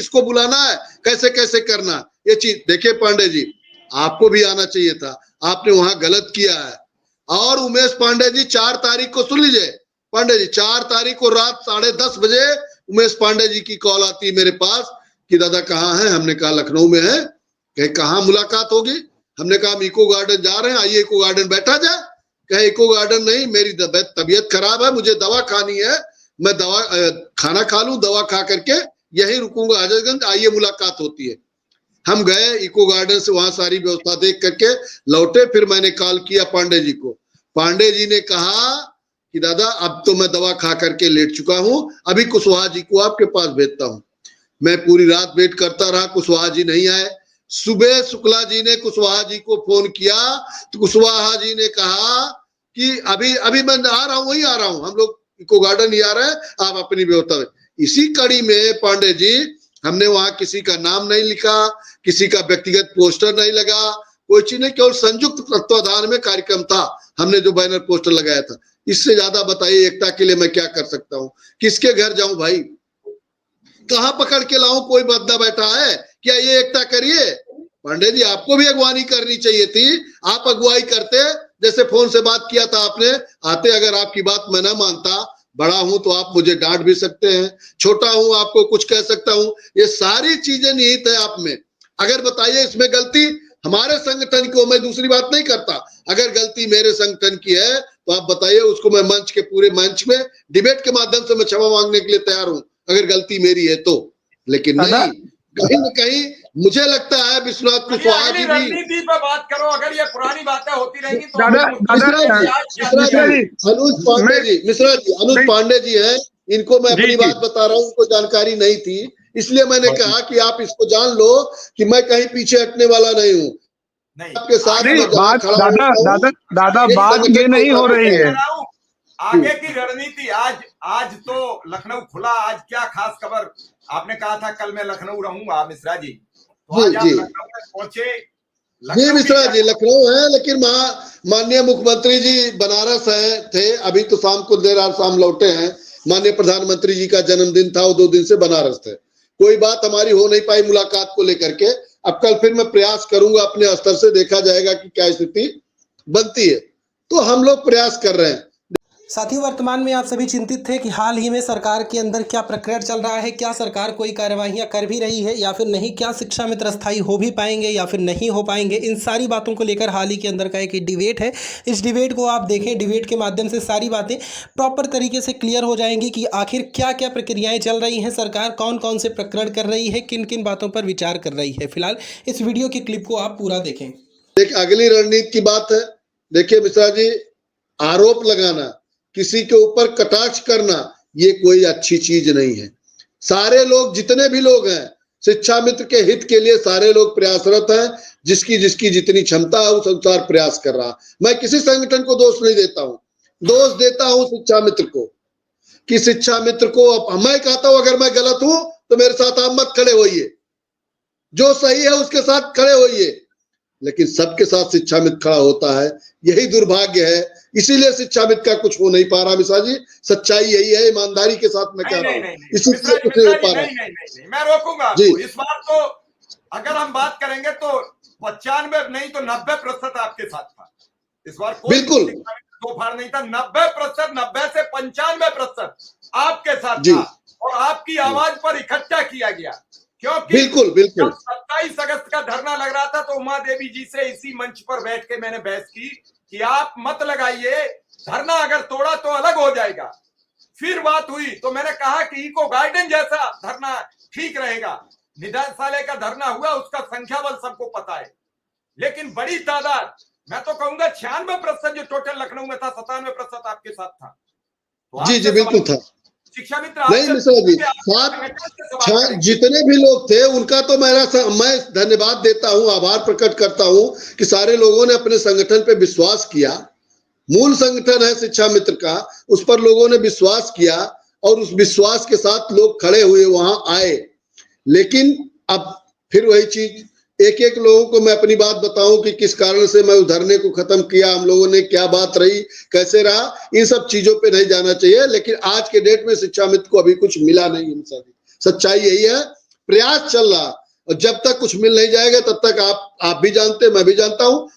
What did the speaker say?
किसको बुलाना है, कैसे कैसे करना, ये चीज देखिए पांडे जी, आपको भी आना चाहिए था, आपने वहां गलत किया है। और उमेश पांडे जी 4 तारीख को सुन लीजिए पांडे जी, 4 तारीख को रात 10:30 बजे उमेश पांडे जी की कॉल आती है मेरे पास कि दादा कहाँ है, हमने कहा लखनऊ में है, कहे कहाँ मुलाकात होगी, हमने कहा हम इको गार्डन जा रहे हैं, आइए इको गार्डन बैठा जाए, कहे इको गार्डन नहीं, मेरी तबीयत खराब है, मुझे दवा खानी है, मैं दवा खाना खा लूं, दवा खा करके यही रुकूंगा हजरतगंज, आइए मुलाकात होती है। हम गए इको गार्डन से, वहां सारी व्यवस्था देख करके लौटे, फिर मैंने कॉल किया पांडे जी को, पांडे जी ने कहा कि दादा अब तो मैं दवा खा करके लेट चुका हूं, अभी कुशवाहा जी को आपके पास भेजता हूं। मैं पूरी रात वेट करता रहा, कुशवाहा जी नहीं आए। सुबह शुक्ला जी ने कुशवाहा जी को फोन किया तो कुशवाहा जी ने कहा कि अभी अभी मैं आ रहा हूं, वही आ रहा हूं, हम लोग इको गार्डन ही आ रहे हैं, आप अपनी व्यवस्था। इसी कड़ी में पांडे जी हमने वहां किसी का नाम नहीं लिखा, किसी का व्यक्तिगत पोस्टर नहीं लगा, कोई चीज नहीं, केवल संयुक्त तत्वाधान में कार्यक्रम था, हमने जो बैनर पोस्टर लगाया था। इससे ज्यादा बताइए एकता के लिए मैं क्या कर सकता हूँ, किसके घर जाऊं भाई, कहां पकड़ के लाऊं, कोई बंदा बैठा है क्या ये एकता करिए। पांडे जी आपको भी अगुवानी करनी चाहिए थी, आप अगुवाई करते, जैसे फोन से बात किया था आपने, आते, अगर आपकी बात मैं ना मानता, बड़ा हूं तो आप मुझे डांट भी सकते हैं, छोटा हूं आपको कुछ कह सकता हूं, ये सारी चीजें निहित है आप में। अगर बताइए इसमें गलती हमारे संगठन की, मैं दूसरी बात नहीं करता, अगर गलती मेरे संगठन की है तो आप बताइए, उसको मैं मंच के पूरे मंच में डिबेट के माध्यम से मैं क्षमा मांगने के लिए तैयार हूं, अगर गलती मेरी है तो। लेकिन नहीं, कहीं न कहीं मुझे लगता है विश्वनाथ कुशवाहा जी भी रणनीति पे बात करो, अगर ये पुरानी बातें होती रहेंगी तो मिश्रा जी अनुज पांडे जी हैं, इनको मैं अपनी बात बता रहा हूँ, उनको जानकारी नहीं थी, इसलिए मैंने कहा कि आप इसको जान लो कि मैं कहीं पीछे हटने वाला नहीं हूँ, आपके साथ बात दादा बात ये नहीं हो रही है। आगे की रणनीति, आज तो लखनऊ खुला, आज क्या खास खबर, आपने कहा था कल मैं लखनऊ रहूंगा मिश्रा जी, तो आज आप लखनऊ में पहुंचे। जी मिश्रा जी लखनऊ है, लेकिन माननीय मुख्यमंत्री जी बनारस है थे, अभी तो शाम को देर रात शाम लौटे हैं, माननीय प्रधानमंत्री जी का जन्मदिन था, वो 2 दिन से बनारस थे, कोई बात हमारी हो नहीं पाई मुलाकात को लेकर के। अब कल फिर मैं प्रयास करूंगा अपने स्तर से, देखा जाएगा कि क्या स्थिति बनती है, तो हम लोग प्रयास कर रहे हैं। साथियों, वर्तमान में आप सभी चिंतित थे कि हाल ही में सरकार के अंदर क्या प्रक्रिया चल रहा है, क्या सरकार कोई कार्यवाहियां कर भी रही है या फिर नहीं, क्या शिक्षा मित्र स्थायी हो भी पाएंगे या फिर नहीं हो पाएंगे, इन सारी बातों को लेकर हाल ही के अंदर का एक डिबेट है। इस डिबेट को आप देखें, डिबेट के माध्यम से सारी बातें प्रॉपर तरीके से क्लियर हो जाएंगी कि आखिर क्या क्या प्रक्रियाएँ चल रही हैं, सरकार कौन कौन से प्रकरण कर रही है, किन किन बातों पर विचार कर रही है। फिलहाल इस वीडियो की क्लिप को आप पूरा देखें। अगली रणनीति की बात है, देखिए मिश्रा जी, आरोप लगाना, किसी के ऊपर कटाक्ष करना, ये कोई अच्छी चीज नहीं है। सारे लोग, जितने भी लोग हैं, शिक्षा मित्र के हित के लिए सारे लोग प्रयासरत हैं, जिसकी जिसकी जितनी क्षमता है उस अनुसार प्रयास कर रहा। मैं किसी संगठन को दोष नहीं देता हूं, दोष देता हूं शिक्षा मित्र को, कि शिक्षा मित्र को, अब मैं कहता हूं अगर मैं गलत हूं तो मेरे साथ आप मत खड़े होइए, जो सही है उसके साथ खड़े होइए, लेकिन सबके साथ शिक्षा मित्र खड़ा होता है, यही दुर्भाग्य है, इसीलिए शिक्षा मित्र का कुछ हो नहीं पा रहा। मिश्रा जी सच्चाई यही है, ईमानदारी के साथ मैं कह रहा हूँ, इसलिए कुछ नहीं हो पा रहा। मैं रोकूंगा आपको इस बार, तो अगर हम बात करेंगे तो 95 नहीं तो 90% आपके साथ था इस बार, बिल्कुल दो फाड़ नहीं था, 90%, 90 से 95% आपके साथ था, और आपकी आवाज पर इकट्ठा किया गया, क्योंकि बिल्कुल बिल्कुल 27 अगस्त का धरना लग रहा था तो उमा देवी जी से इसी मंच पर बैठ के मैंने बहस की कि आप मत लगाइए धरना, अगर तोड़ा तो अलग हो जाएगा। फिर बात हुई तो मैंने कहा कि इको गार्डन जैसा धरना ठीक रहेगा। निदेशालय का धरना हुआ, उसका संख्या बल सबको पता है, लेकिन बड़ी तादाद, मैं तो कहूंगा 96% जो टोटल लखनऊ में था, 97% आपके साथ था। तो जी जी बिल्कुल था। शिक्षा मित्र नहीं मिश्रा जी, साथ जितने भी लोग थे उनका तो मैं धन्यवाद देता हूं, आभार प्रकट करता हूं कि सारे लोगों ने अपने संगठन पे विश्वास किया। मूल संगठन है शिक्षा मित्र का, उस पर लोगों ने विश्वास किया और उस विश्वास के साथ लोग खड़े हुए वहां आए। लेकिन अब फिर वही चीज, एक एक लोगों को मैं अपनी बात बताऊं कि किस कारण से मैं उस धरने को खत्म किया, हम लोगों ने क्या बात रही, कैसे रहा, इन सब चीजों पे नहीं जाना चाहिए। लेकिन आज के डेट में शिक्षा मित्र को अभी कुछ मिला नहीं, सच्चाई यही है। प्रयास चल रहा, और जब तक कुछ मिल नहीं जाएगा तब तक आप भी जानते, मैं भी जानता हूं,